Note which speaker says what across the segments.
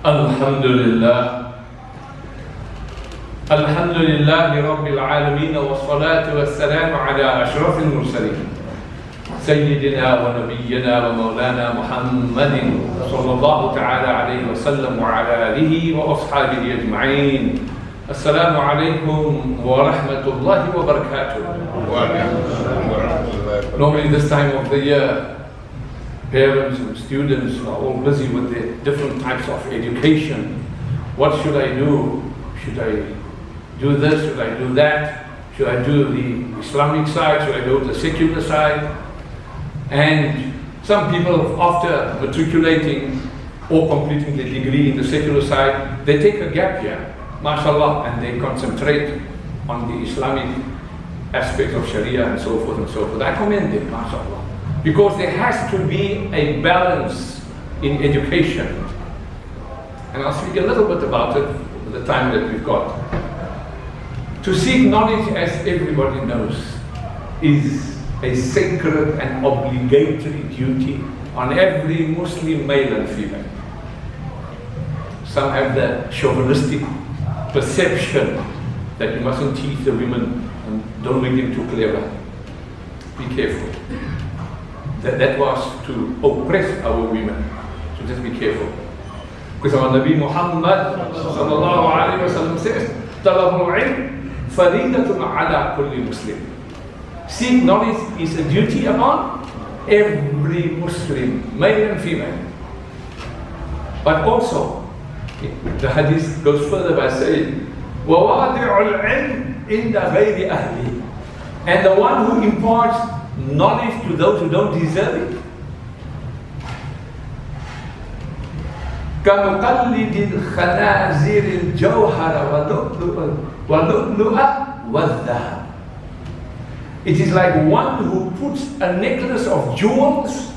Speaker 1: Alhamdulillah. Alhamdulillahi Rabbil Alameen wa salatu wa salam ala ashrafil mursaleen. Sayyidina wa nabiyyina wa maulana Muhammadin sallallahu ta'ala alayhi wa sallam wa ala alihi wa ashabihi ajma'een. Assalamu alaikum wa rahmatullahi wa barakatuh. Normally this time of the year, parents and students are all busy with their different types of education. What should I do? Should I do this? Should I do that? Should I do the Islamic side? Should I do the secular side? And some people, after matriculating or completing the degree in the secular side, they take a gap year, mashallah, and they concentrate on the Islamic aspects of Sharia and so forth and so forth. I commend them, mashallah, because there has to be a balance in education. And I'll speak a little bit about it with the time that we've got. To seek knowledge, as everybody knows, is a sacred and obligatory duty on every Muslim male and female. Some have the chauvinistic perception that you mustn't teach the women and don't make them too clever. Be careful. That was to oppress our women. So just be careful. Because our Nabi Muhammad sallallahu alayhi wa sallam says, "Talabul ilm faridatun ala kulli Muslim." Seek knowledge is a duty upon every Muslim, male and female. But also, the hadith goes further by saying, وَوَادِعُ الْعِلْمِ إِنَّ غَيْرِ أَهْلِ, and the one who imparts knowledge to those who don't deserve it. كَمُقَلِّدِ الْخَنَازِرِ الْجَوْهَرَ وَلُؤْلُؤَ وَالذَّهَبَ. It is like one who puts a necklace of jewels,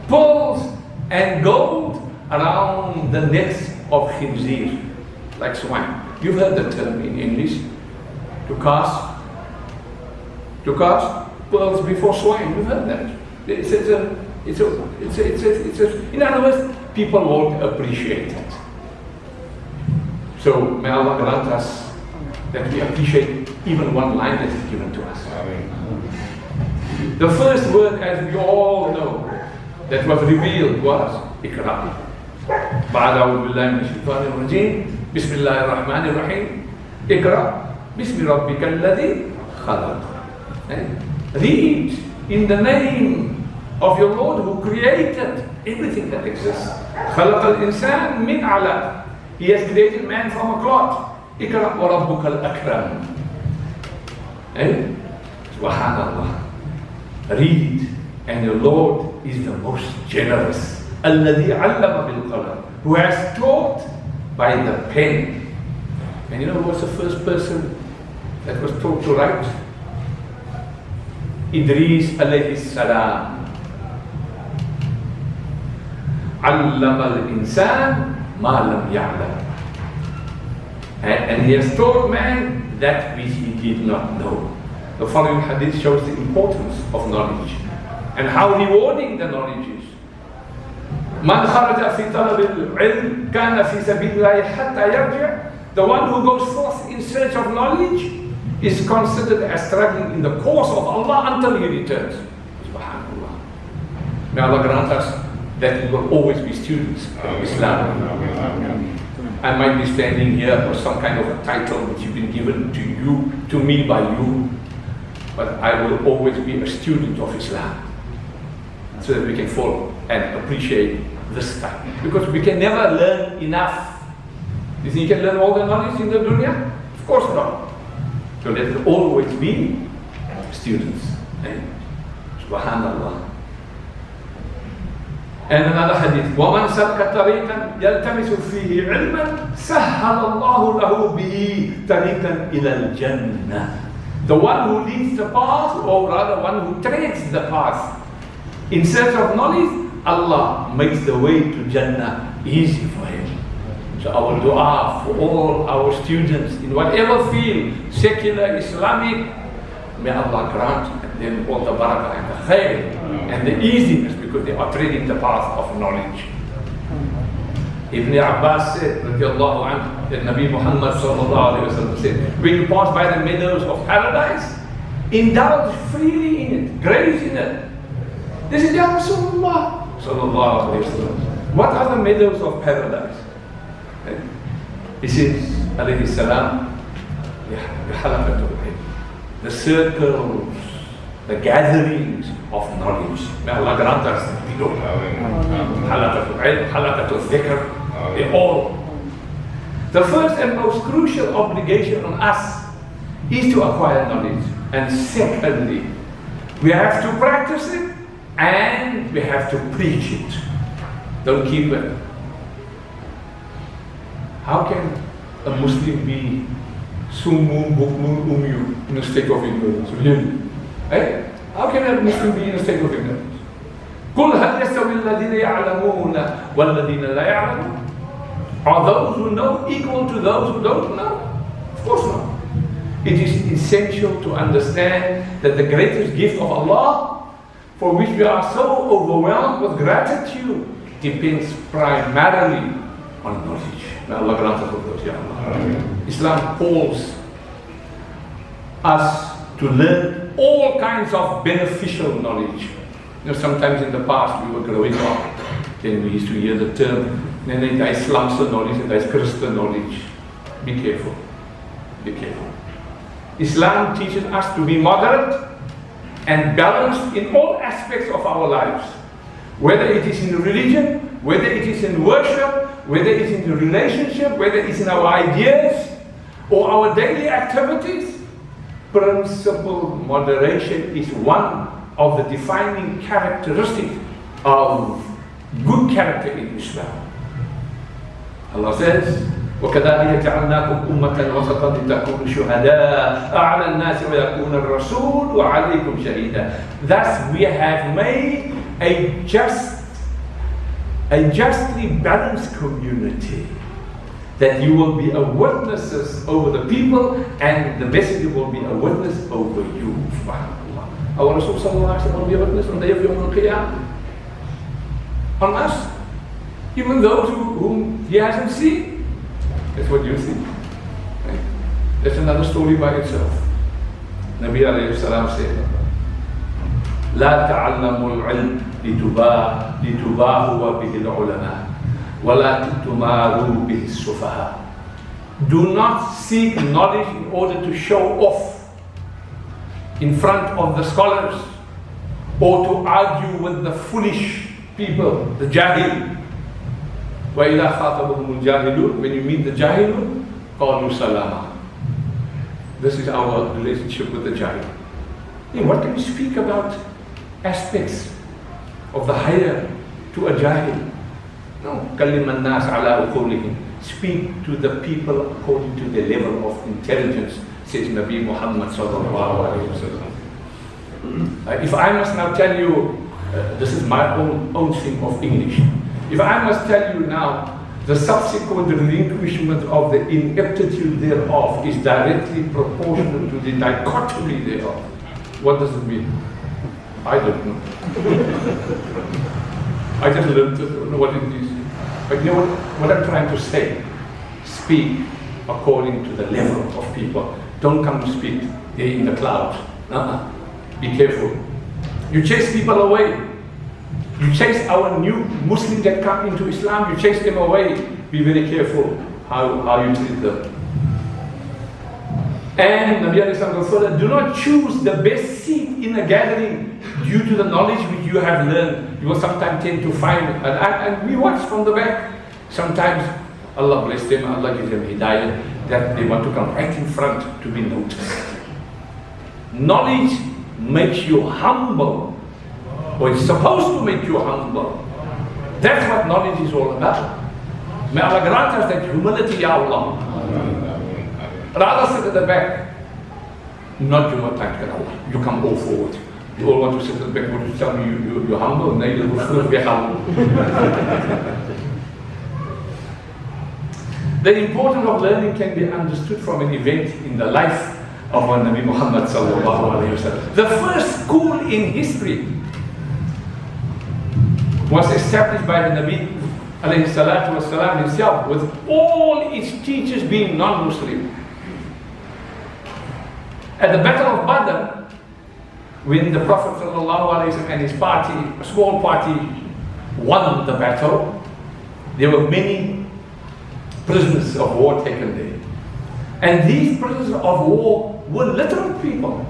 Speaker 1: pearls and gold around the necks of khinzir, like swine. You've heard the term in English, to cast pearls before swine. You've heard that. In other words, people won't appreciate it. So may Allah grant us that we appreciate even one line that is given to us. The first word, as we all know, that was revealed was Iqra. بعد أعوذ بالله من الشيطان الرجيم بسم الله الرحمن الرحيم اقرأ باسم ربك الذي خلق. Read in the name of your Lord who created everything that exists. خلق الإنسان من علق. He has created man from a clot. اقرأ وربك الأكرم. Subhanallah. Read, and your Lord is the most generous. الذي علم بالقلم, who has taught by the pen. And you know who was the first person that was taught to write? Idris alayhi salam. علم الإنسان ما لم يعلم. And he has taught man that which he did not know. The following hadith shows the importance of knowledge and how rewarding the knowledge is. من خرج في طلب العلم كان في سبيل الله حتى يرجع. The one who goes forth in search of knowledge is considered as struggling in the cause of Allah until he returns. Subhanallah. May Allah grant us that we will always be students of Islam. I might be standing here for some kind of a title which has been given to you, to me by you, but I will always be a student of Islam, so that we can follow and appreciate this time. Because we can never learn enough. You think you can learn all the knowledge in the dunya? Of course not. So let us always be students. Subhanallah. And another hadith, وَمَنْ سَلْكَ طَرِيقًا يَلْتَمِسُ فِيهِ عِلْمًا سَهَّلَ اللَّهُ لَهُ بِهِ طَرِيقًا إِلَى الْجَنَّةِ. The one who leads the path, or rather one who treads the path in search of knowledge, Allah makes the way to Jannah easy for him. So our dua for all our students in whatever field, secular, Islamic, may Allah grant them all the barakah and the khair and the easiness, because they are treading the path of knowledge. Ibn Abbas said, radiallahu anhu, that Nabi Muhammad sallallahu alayhi wa sallam said, when you pass by the meadows of paradise, indulge freely in it, graze in it. They said, Ya Rasulullah sallallahu alayhi wa sallam, what are the meadows of paradise? He says, alayhi salam, the circles, the gatherings of knowledge. May Allah grant us the halaqatul ilm, halaqatul dhikr, they all. The first and most crucial obligation on us is to acquire knowledge. And secondly, we have to practice it and we have to preach it. Don't keep it. How can a Muslim be summun, bukmun, umyu in a state of ignorance? Really? Eh? How can a Muslim be in a state of ignorance? قُلْ هَلْ يَسْتَوِي الَّذِينَ يَعْلَمُونَ وَالَّذِينَ لَا يَعْلَمُونَ? Are those who know equal to those who don't know? Of course not. It is essential to understand that the greatest gift of Allah, for which we are so overwhelmed with gratitude, depends primarily on knowledge. May Allah grant us all those, Ya Allah. Islam calls us to learn all kinds of beneficial knowledge. You know, sometimes in the past we were growing up, then we used to hear the term, there is Islam's knowledge and there is Christian knowledge. Be careful. Be careful. Islam teaches us to be moderate and balanced in all aspects of our lives. Whether it is in religion, whether it is in worship, whether it is in the relationship, whether it is in our ideas or our daily activities, principled moderation is one of the defining characteristics of good character in Islam. Allah says, وَكَذَلِكَ جَعَلْنَاكُمْ أُمَّةً وَسَطًا لِتَكُونُوا شُهَدَاءَ عَلَى النَّاسِ وَيَكُونَ الرَّسُولُ عَلَيْكُمْ شَهِيدًا. Thus we have made a justly balanced community, that you will be a witnesses over the people and the messenger will be a witness over you. SubhanAllah. Our Rasul sallallahu alaihi wasallam will be a witness on the day of Yawm al-Qiyamah. On us, even those whom he hasn't seen. That's what you see. That's another story by itself. Nabi alayhi salam said, لا تعلموا العلم لتباهوا به العلماء ولا تماروا به السفهاء. Do not seek knowledge in order to show off in front of the scholars or to argue with the foolish people, the jahil. وَإِذَا خَاطَبَهُمُ الْجَاهِلُونَ, when you meet the jahilun, قَالُوا سَلَامًا. This is our relationship with the jahil. What can we speak about aspects of the higher to a jahil? No. كَلِّمَ النَّاسَ عَلَىٰ أُقُولِهِمْ. Speak to the people according to their level of intelligence, says Nabi Muhammad sallallahu alayhi wa sallam. If I must now tell you, this is my own thing of English. If I must tell you now, the subsequent relinquishment of the ineptitude thereof is directly proportional to the dichotomy thereof. What does it mean? I don't know. I just learned it, I don't know what it is. But you know what I'm trying to say? Speak according to the level of people. Don't come to speak there in the clouds. Be careful. You chase people away. You chase our new Muslims that come into Islam, you chase them away. Be very careful how you treat them. And Nabi alayhi salam goes further, do not choose the best seat in a gathering due to the knowledge which you have learned. You will sometimes tend to find, and we watch from the back, sometimes Allah bless them, Allah gives them hidayah, that they want to come right in front to be noticed. Knowledge makes you humble, or it's supposed to make you humble. That's what knowledge is all about. May Allah grant us that humility, Ya Allah. Rather sit at the back, not you want thank Allah. You come all forward. You all want to sit at the back, want to tell me you're humble, and then you will be humble. The importance of learning can be understood from an event in the life of our Nabi Muhammad sallallahu alayhi wa sallam. The first school in history was established by the Nabi alayhi salatu wasalam himself, with all its teachers being non-Muslim. At the Battle of Badr, when the Prophet ﷺ and his party, a small party, won the battle, there were many prisoners of war taken there. And these prisoners of war were literal people.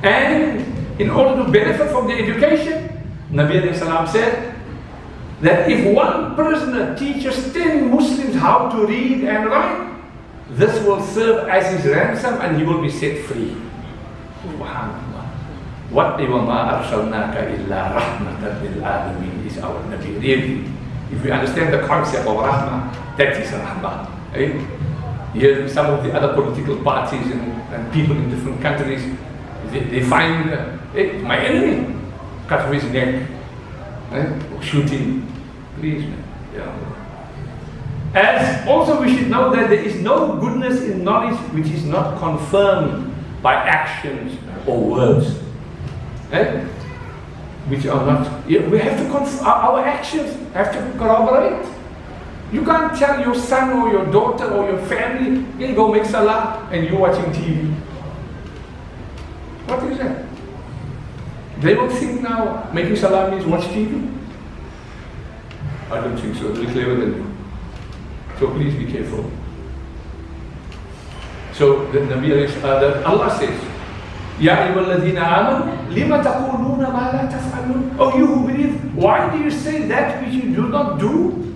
Speaker 1: And in order to benefit from their education, Nabi alayhi salam said that if one prisoner teaches 10 Muslims how to read and write, this will serve as his ransom and he will be set free. Subhanallah. وَمَا أَرْسَلْنَاكَ إِلَّا رَحْمَةً لِلْعَالَمِينَ is our Nabi. Really, if we understand the concept of rahmah, that is rahmah. Eh? Here, some of the other political parties and people in different countries, they find my enemy, cut off his neck, or shoot him. Please, man. Yeah. As also we should know that there is no goodness in knowledge which is not confirmed by actions or words. Which are not, we have to our actions have to corroborate. You can't tell your son or your daughter or your family, hey, go make salah, and you're watching TV. What is that? They will think now making salah means watch TV. I don't think so. They're clever than you. So please be careful. So the Nabi Allah says, Ya ayyuhalladhina amanu lima taquluna ma la taf'alun. Oh, you who believe, why do you say that which you do not do?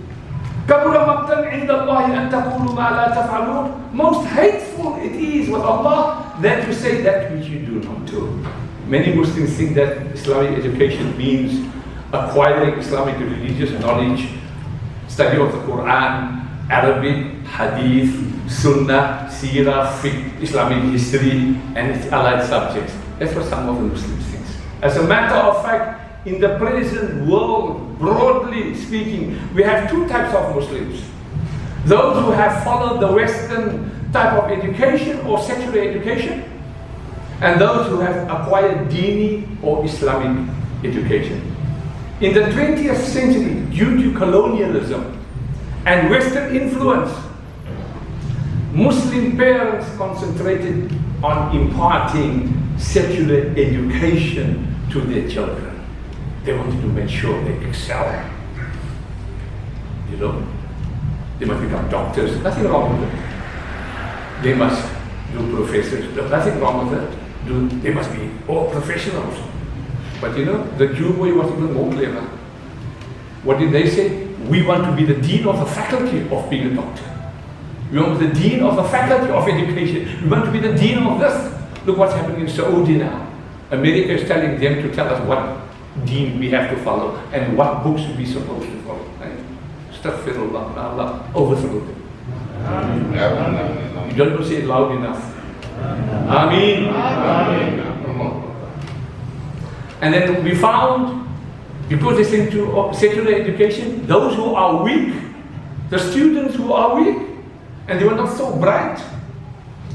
Speaker 1: Kabura maqtan inda Allahi an taqulu ma la taf'alun. Most hateful it is with Allah that you say that which you do not do. Many Muslims think that Islamic education means acquiring Islamic religious knowledge, study of the Quran, Arabic, Hadith, Sunnah, Seerah, Fiqh, Islamic history, and its allied subjects. That's what some of the Muslims think. As a matter of fact, in the present world, broadly speaking, we have two types of Muslims. Those who have followed the Western type of education or secular education, and those who have acquired Dini or Islamic education. In the 20th century, due to colonialism and Western influence, Muslim parents concentrated on imparting secular education to their children. They wanted to make sure they excel. You know, they must become doctors, nothing wrong with it. They must do professors, nothing wrong with it. They must be all professionals. But you know, the Jumuah was even more clever. What did they say? We want to be the dean of the faculty of being a doctor. We want to be the dean of the faculty of education. We want to be the dean of this. Look what's happening in Saudi now. America is telling them to tell us what dean we have to follow and what books we're supposed to follow. Astaghfirullah, Allah overthrew them. You don't say it loud enough. Ameen. And then we found, because they sent to secular education, those who are weak, the students who are weak, and they were not so bright,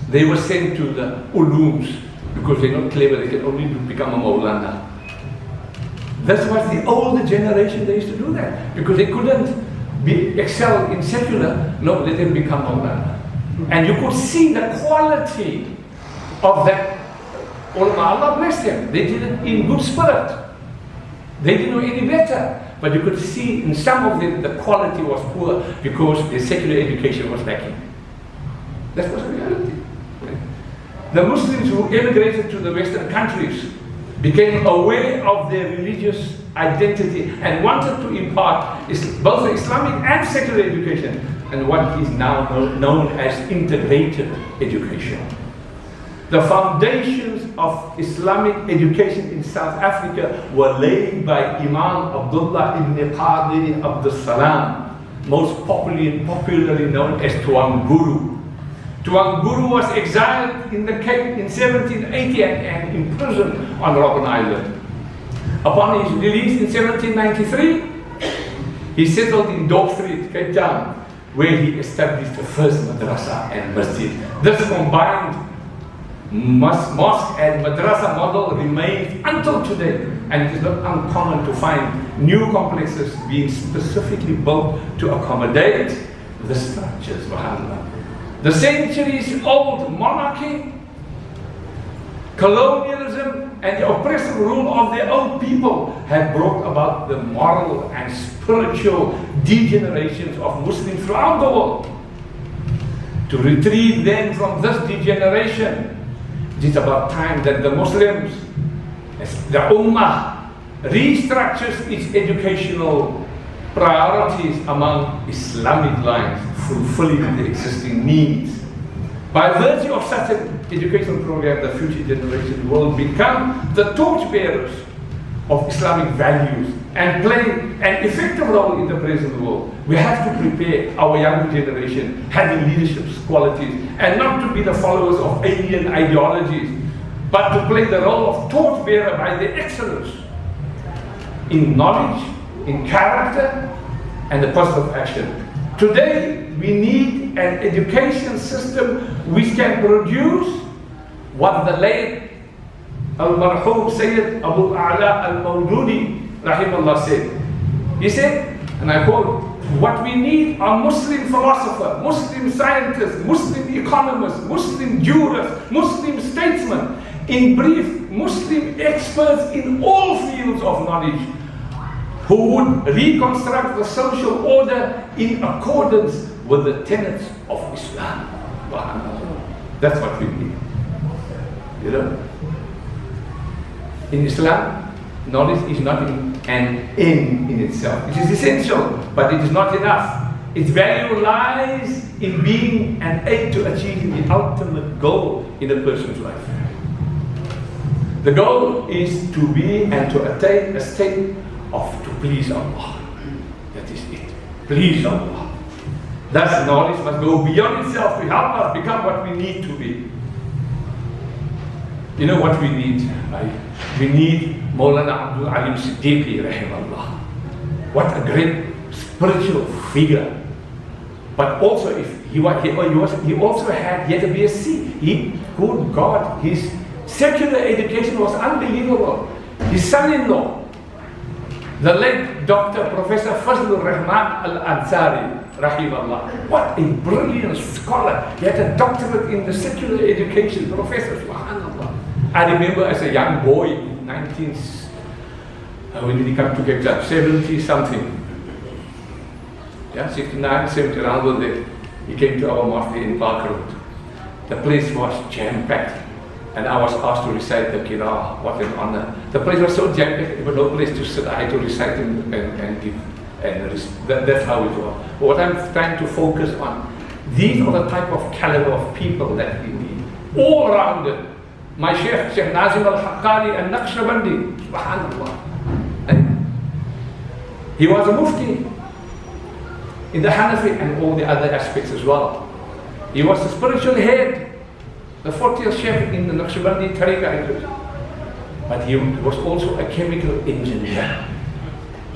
Speaker 1: they were sent to the ulums, because they're not clever, they can only become a Maulana. That was the older generation, they used to do that, because they couldn't excel in secular, no, let them become Maulana. And you could see the quality of that ulama. Allah bless them. They did it in good spirit. They didn't know any better. But you could see in some of them the quality was poor because the secular education was lacking. That was the reality. The Muslims who emigrated to the Western countries became aware of their religious identity and wanted to impart both the Islamic and secular education, and what is now known as integrated education. The foundations of Islamic education in South Africa were laid by Imam Abdullah ibn Qadir Abdul Salam, most popularly known as Tuan Guru. Tuan Guru was exiled in the Cape in 1780 and imprisoned on Robben Island. Upon his release in 1793, he settled in Dorp Street, Cape Town, where he established the first madrasa and masjid. This combined mosque and madrasa model remains until today, and it is not uncommon to find new complexes being specifically built to accommodate the structures. The centuries-old monarchy, colonialism, and the oppressive rule of their own people have brought about the moral and spiritual degenerations of Muslims throughout the world. To retrieve them from this degeneration, it is about time that the Muslims, the Ummah, restructures its educational priorities among Islamic lines, fulfilling the existing needs. By virtue of such an educational program, the future generation will become the torchbearers of Islamic values and play an effective role in the present world. We have to prepare our younger generation having leadership qualities and not to be the followers of alien ideologies, but to play the role of torchbearer by their excellence in knowledge, in character, and the positive action. Today, we need an education system which can produce what the late Al-Marhum Sayyid Abu A'la Al-Mawdudi rahimahullah said. He said, and I quote, "What we need are Muslim philosophers, Muslim scientists, Muslim economists, Muslim jurists, Muslim statesmen, in brief, Muslim experts in all fields of knowledge, who would reconstruct the social order in accordance with the tenets of Islam." That's what we need. You know, in Islam, knowledge is not an end in itself. It is essential, but it is not enough. Its value lies in being an aid to achieving the ultimate goal in a person's life. The goal is to be and to attain a state of to please Allah. That is it. Please Allah. Thus, knowledge must go beyond itself to help us become what we need to be. You know what we need, right? We need Maulana Abdul Alim Siddiqui, rahimahullah. What a great spiritual figure. But also, if he also had yet a BSc. Good God, his secular education was unbelievable. His son-in-law, the late Dr. Professor Fazlur Rahman Al-Ansari, rahimahullah. What a brilliant scholar. He had a doctorate in the secular education, Professor, subhanallah. I remember as a young boy, when did he come to Cape 70 something. Yeah, 69, 70, around there. He came to our mosque in Park Road. The place was jam-packed, and I was asked to recite the Qira'ah. What an honor. The place was so jam-packed, there was no place to sit. I had to recite and give. That's how it was. But what I'm trying to focus on, these are the type of caliber of people that we need. All rounded. My Sheikh Nazim al-Haqqani and Naqshbandi, subhanallah. He was a mufti in the Hanafi and all the other aspects as well. He was the spiritual head, the 40th Sheikh in the Naqshbandi Tariqah. But he was also a chemical engineer.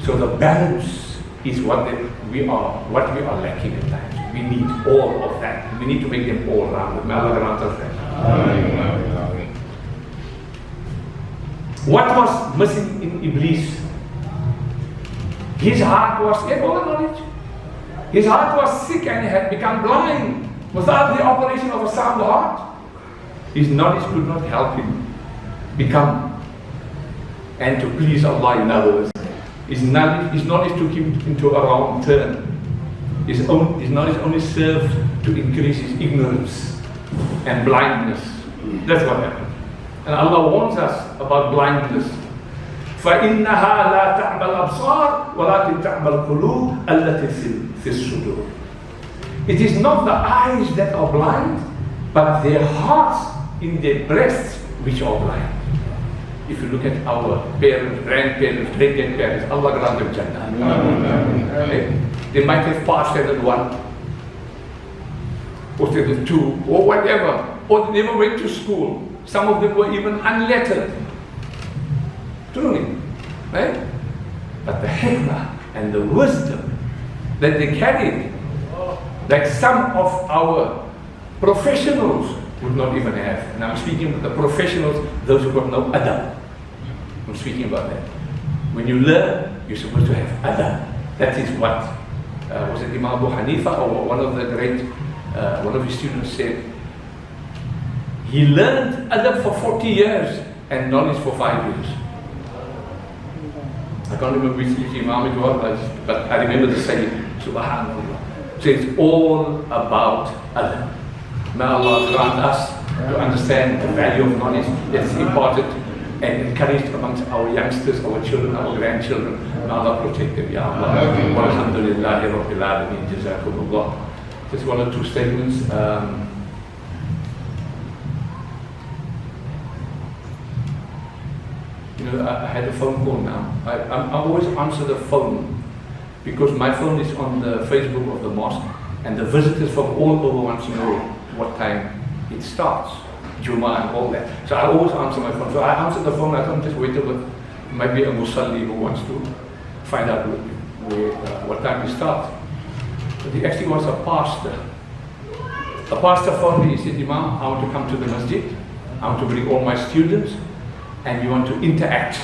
Speaker 1: So the balance is what we are lacking at times. We need all of that. We need to make them all round. May Allah grant us that. What was missing in Iblis? His heart was, he had all the knowledge. His heart was sick and he had become blind without the operation of a sound heart. His knowledge could not help him become and to please Allah, in other words. His knowledge took him into a wrong turn. His knowledge only served to increase his ignorance and blindness. That's what happened. And Allah warns us about blindness. فَإِنَّهَا لَا تَعْمَى الْأَبْصَارِ وَلَكِنْ تَعْمَى الْقُلُوبُ الَّتِي فِي الصُّدُورِ. It is not the eyes that are blind, but their hearts in their breasts which are blind. If you look at our parents, grandparents, great-grandparents, Allah grant them Jannah. Okay? They might have passed standard 1 or standard 2 or whatever, or they never went to school. Some of them were even unlettered. Truly. Right? But the hikmah and the wisdom that they carried, like some of our professionals would not even have. And I'm speaking of the professionals, those who got no adab. I'm speaking about that. When you learn You're supposed to have adab. That is what, was it Imam Abu Hanifa or one of the great, one of his students said, he learned adab for 40 years and knowledge for 5 years. I can't remember which Imam it was, but I remember the saying, Subhanallah. So it's all about adab. May Allah grant us to understand the value of knowledge that's imparted and encouraged amongst our youngsters, our children, our grandchildren. May Allah protect them, Ya Allah. Walhamdulillahi Rabbil Alameen. Jazakumullah. Just one or two statements. You know, I had a phone call now. I always answer the phone because my phone is on the Facebook of the mosque, and the visitors from all over want to know what time it starts, Jumuah and all that. So I always answer my phone. So I answer the phone. I don't just wait till it might be a musalli who wants to find out what time it starts. But he actually was a pastor. A pastor phoned me. He said, Imam, I want to come to the masjid. I want to bring all my students, and you want to interact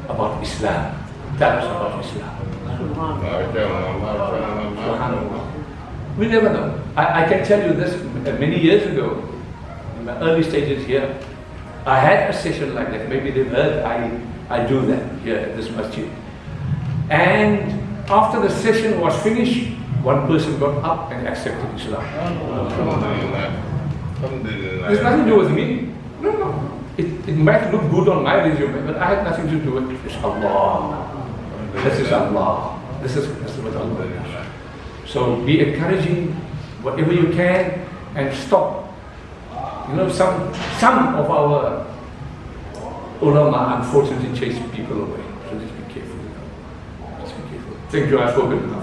Speaker 1: about Islam. Tell us about Islam. We never know. I can tell you this, many years ago, in my early stages here, I had a session like that. Maybe they've heard I do that here at this masjid. And after the session was finished, one person got up and accepted Islam. There's nothing to do with me. No. It might look good on my resume, but I had nothing to do with it. It's Allah. This is Allah. This is what Allah does. So be encouraging whatever you can and stop. You know, some of our ulama unfortunately chase people away. So just be careful. Just be careful. Thank you, I've spoken.